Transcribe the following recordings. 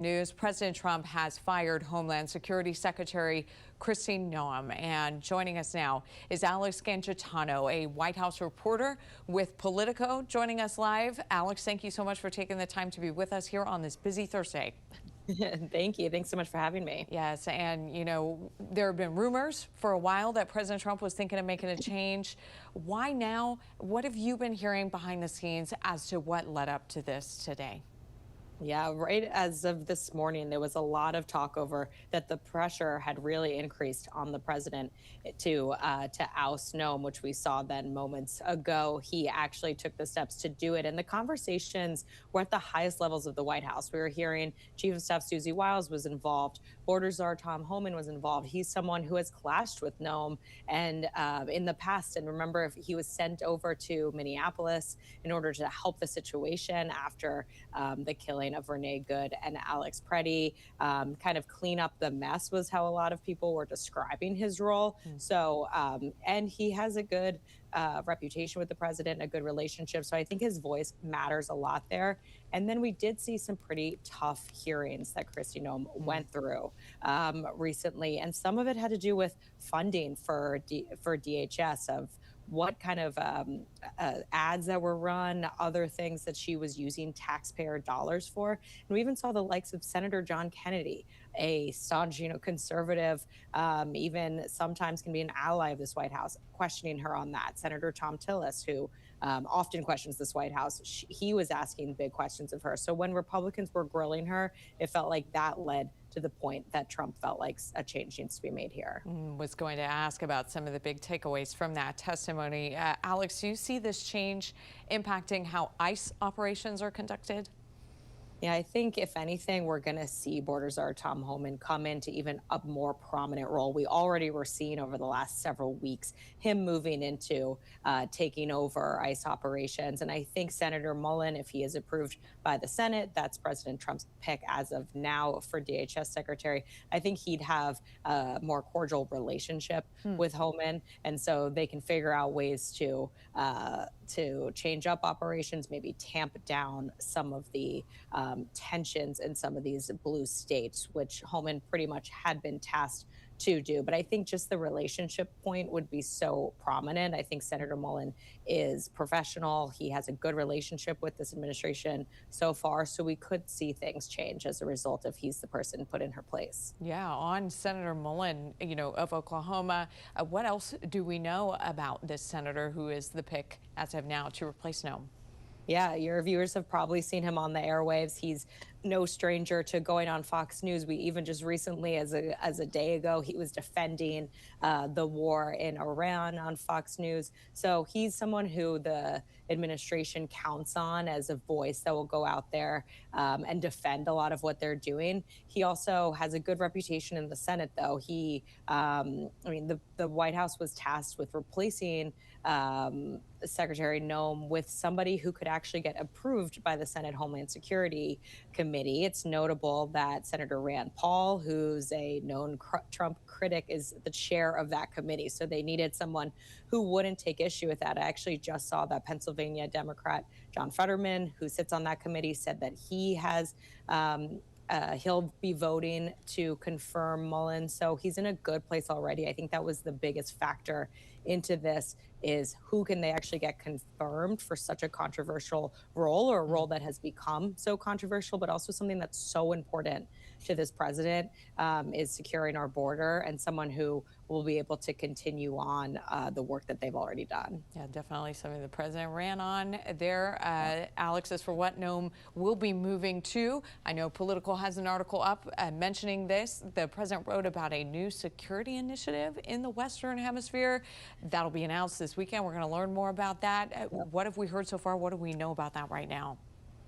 News. President Trump has fired Homeland Security Secretary Kristi Noem. And joining us now is Alex Gangitano, a White House reporter with Politico, joining us live. Alex, thank you so much for taking the time to be with us here on this busy Thursday. Thank you. Thanks so much for having me. Yes, and there have been rumors for a while that President Trump was thinking of making a change. Why now? What have you been hearing behind the scenes as to what led up to this today? Yeah, right as of this morning, there was a lot of talk over that the pressure had really increased on the president to oust Noem, which we saw then moments ago. He actually took the steps to do it, and the conversations were at the highest levels of the White House. We were hearing Chief of Staff Susie Wiles was involved, Border Czar Tom Homan was involved. He's someone who has clashed with Noem and in the past. And remember, if he was sent over to Minneapolis in order to help the situation after the killing of Renee Good and Alex Preddy, kind of clean up the mess was how a lot of people were describing his role. So, and he has a good reputation with the president, a good relationship. So I think his voice matters a lot there. And then we did see some pretty tough hearings that Kristi Noem went through recently. And some of it had to do with funding for DHS, of what kind of ads that were run, other things that she was using taxpayer dollars for. And we even saw the likes of Senator John Kennedy, a staunch, conservative, even sometimes can be an ally of this White House, questioning her on that. Senator Tom Tillis, who often questions this White House, he was asking big questions of her. So when Republicans were grilling her, it felt like that led to the point that Trump felt like a change needs to be made here. Was going to ask about some of the big takeaways from that testimony. Alex, do you see this change impacting how ICE operations are conducted? Yeah, I think if anything, we're going to see Border Czar Tom Homan come into even a more prominent role. We already were seeing over the last several weeks him moving into taking over ICE operations. And I think Senator Mullen, if he is approved by the Senate, that's President Trump's pick as of now for DHS Secretary. I think he'd have a more cordial relationship with Homan. And so they can figure out ways to change up operations, maybe tamp down some of the tensions in some of these blue states, which Homan pretty much had been tasked to do. But I think just the relationship point would be so prominent. I think Senator Mullen is professional. He has a good relationship with this administration so far. So we could see things change as a result if he's the person put in her place. Yeah, on Senator Mullen, of Oklahoma, what else do we know about this senator who is the pick as of now to replace Noem? Yeah, your viewers have probably seen him on the airwaves. He's no stranger to going on Fox News. We even just recently, as a day ago, he was defending the war in Iran on Fox News. So he's someone who the administration counts on as a voice that will go out there and defend a lot of what they're doing. He also has a good reputation in the Senate, though. The White House was tasked with replacing Secretary Noem with somebody who could actually get approved by the Senate Homeland Security Committee. It's notable that Senator Rand Paul, who's a known Trump critic, is the chair of that committee. So they needed someone who wouldn't take issue with that. I actually just saw that Pennsylvania Democrat John Fetterman, who sits on that committee, said that he has he'll be voting to confirm Mullen. So he's in a good place already. I think that was the biggest factor into this, is who can they actually get confirmed for such a controversial role, or a role that has become so controversial, but also something that's so important to this president, is securing our border, and someone who will be able to continue on the work that they've already done. Yeah, definitely something the president ran on there. Alex, as for what Noem will be moving to, I know Politico has an article up mentioning this. The president wrote about a new security initiative in the Western Hemisphere. That'll be announced this weekend. We're going to learn more about that. What have we heard so far? What do we know about that right now?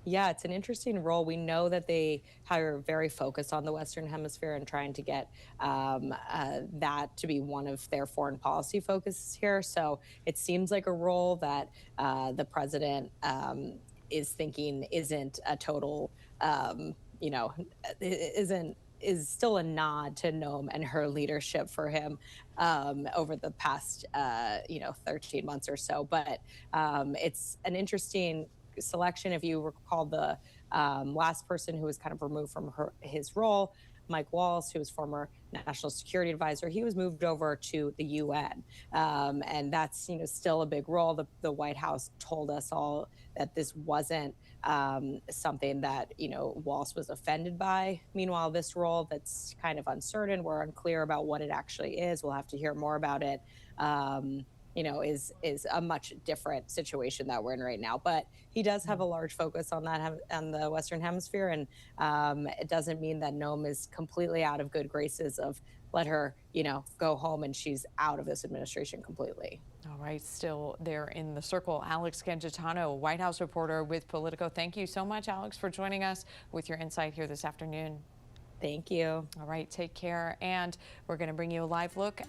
Yeah, it's an interesting role. We know that they are very focused on the Western Hemisphere and trying to get that to be one of their foreign policy focuses here. So it seems like a role that the president is thinking isn't a total, is still a nod to Noem and her leadership for him over the past, 13 months or so. But it's an interesting selection. If you recall, the Last person who was kind of removed from his role, Mike Walls, who was former national security advisor, he was moved over to the UN. And that's, still a big role. The White House told us all that this wasn't something that, Walls was offended by. Meanwhile, this role that's kind of uncertain, we're unclear about what it actually is. We'll have to hear more about it. Is a much different situation that we're in right now. But he does have a large focus on that, on the Western Hemisphere, and it doesn't mean that Noem is completely out of good graces of let her, go home and she's out of this administration completely. All right, still there in the circle, Alex Gangitano, White House reporter with Politico. Thank you so much, Alex, for joining us with your insight here this afternoon. Thank you. All right, take care, and we're going to bring you a live look out.